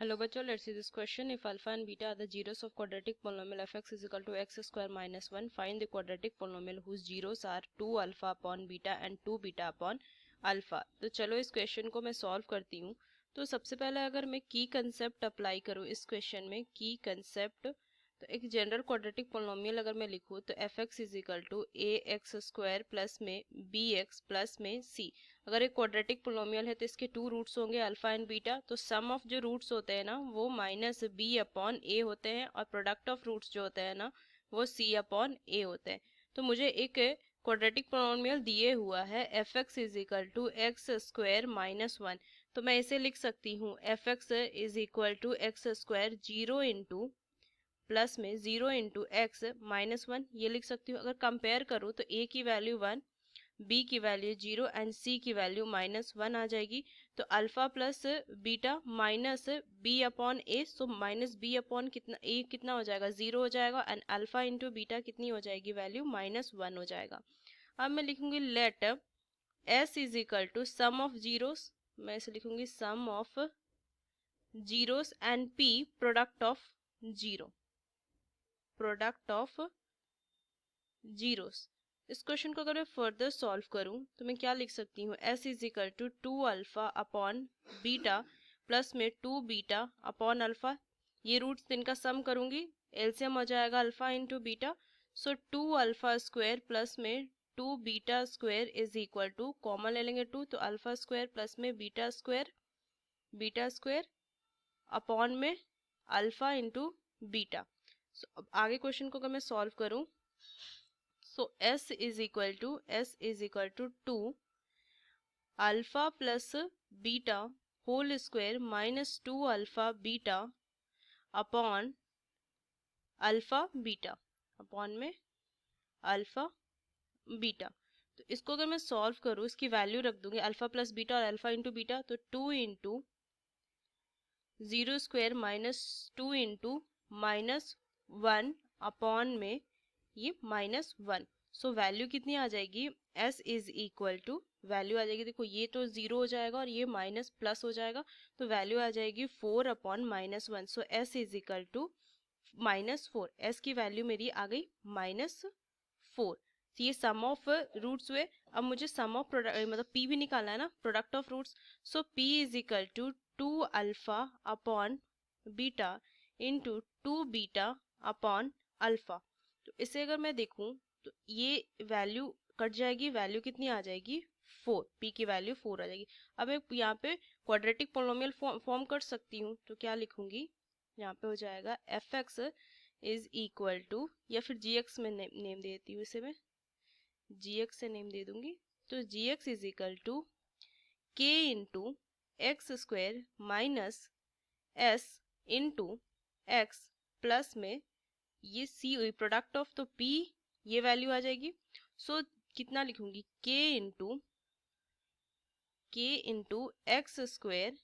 Hello बच्चों, let's see this question. If alpha and beta are the zeros of quadratic polynomial fx is equal to x square minus 1, find the quadratic polynomial whose zeros are 2 alpha upon beta and 2 beta upon alpha. तो चलो इस question को मैं solve करती हूँ. तो सबसे पहले अगर मैं की कंसेप्ट अप्लाई करूँ इस क्वेश्चन में, की कंसेप्ट, तो एक जनरल क्वाड्रेटिक पोलिनोमियल अगर मैं लिखूँ तो f x is equal to a x square plus में बी एक्स प्लस में सी. अगर एक क्वाड्रेटिक पोलिनोमियल है तो इसके टू रूट्स होंगे अल्फा एंड बीटा. तो सम ऑफ जो रूट्स होते हैं ना वो माइनस बी अपॉन ए होते हैं और प्रोडक्ट ऑफ रूट्स जो होते हैं ना वो सी अपॉन ए होते हैं. तो मुझे एक क्वाड्रेटिक पोलिनोमियल दिए हुआ है f x is equal to x square minus 1. तो मैं इसे लिख सकती हूँ f x is equal to x square 0 into plus में 0 इंटू एक्स माइनस 1 ये लिख सकती हूँ. अगर कंपेयर करूँ तो ए की वैल्यू 1, बी की वैल्यू 0 एंड सी की वैल्यू माइनस 1 आ जाएगी. तो alpha plus beta minus B upon A, so minus B upon कितना ए कितना हो जाएगा 0 हो जाएगा एंड अल्फा इंटू बीटा कितनी हो जाएगी वैल्यू माइनस 1 हो जाएगा. अब मैं लिखूंगी let S is equal to sum of zeros, मैं इसे लिखूंगी sum of zeros and P product of zero, product of zeros. इस क्वेश्चन को अगर मैं फर्दर सॉल्व करूं तो मैं क्या लिख सकती हूँ s is equal to 2 alpha upon beta plus में 2 बीटा अपॉन अल्फा. ये रूट्स इनका सम करूंगी, एलसीएम हो जाएगा alpha into beta. So 2 alpha square plus में 2 beta square is equal to, common ले लेंगे 2 तो अल्फा स्क्वायर प्लस में बीटा स्क्वायर अपॉन में अल्फा इंटू बीटा. अब आगे क्वेश्चन को अगर मैं सॉल्व करूं so s is equal to 2 alpha plus beta whole square minus 2 alpha beta upon alpha beta upon में अल्फा बीटा. तो इसको अगर मैं सॉल्व करूं इसकी वैल्यू रख दूंगी अल्फा प्लस बीटा और अल्फा इंटू बीटा, तो 2 into 0 square minus 2 into minus 1 upon में ये माइनस 1. सो वैल्यू कितनी आ जाएगी s is equal to, value आ जाएगी, देखो ये तो 0 हो जाएगा और ये माइनस प्लस हो जाएगा तो वैल्यू आ जाएगी 4 upon minus 1. So s is equal to minus 4, s की वैल्यू मेरी आ गई माइनस 4. तो ये सम ऑफ रूट्स हुए. अब मुझे सम ऑफ प्रोडक्ट मतलब p भी निकालना है ना, product of roots. So p is equal to 2 alpha upon beta into 2 beta upon alpha. तो इसे अगर मैं देखूं तो ये वैल्यू कट जाएगी, वैल्यू कितनी आ जाएगी 4, p की वैल्यू 4 आ जाएगी. अब मैं यहाँ पे क्वाड्रेटिक पोलिनोमियल फॉर्म कर सकती हूँ तो क्या लिखूंगी, यहाँ पे हो जाएगा f x is equal to, या फिर जी एक्स में नेम दे देती हूँ, इसे मैं जी एक्स से नेम दे दूंगी. तो जी एक्स इज इक्वल टू के into X square minus S into x plus में ये सी हुई प्रोडक्ट ऑफ, तो p ये वैल्यू आ जाएगी. सो कितना लिखूंगी k into X square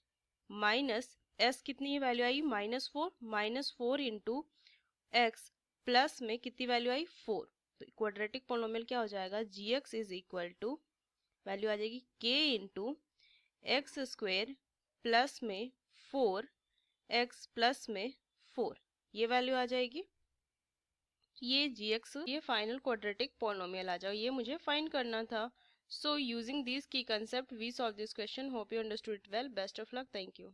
minus s, कितनी वैल्यू आई माइनस 4 इंटू एक्स प्लस में कितनी वैल्यू आई 4. तो क्वाड्रेटिक पोलिनोमियल क्या हो जाएगा G X is equal to, value आ जाएगी k into X square plus में 4 एक्स प्लस में 4, ये वैल्यू आ जाएगी. ये जी एक्स ये फाइनल क्वाड्रेटिक पोलिनोमियल आ जाओ, ये मुझे फाइंड करना था. So using this key concept we solve this question. Hope you understood it well. Best of luck. Thank you.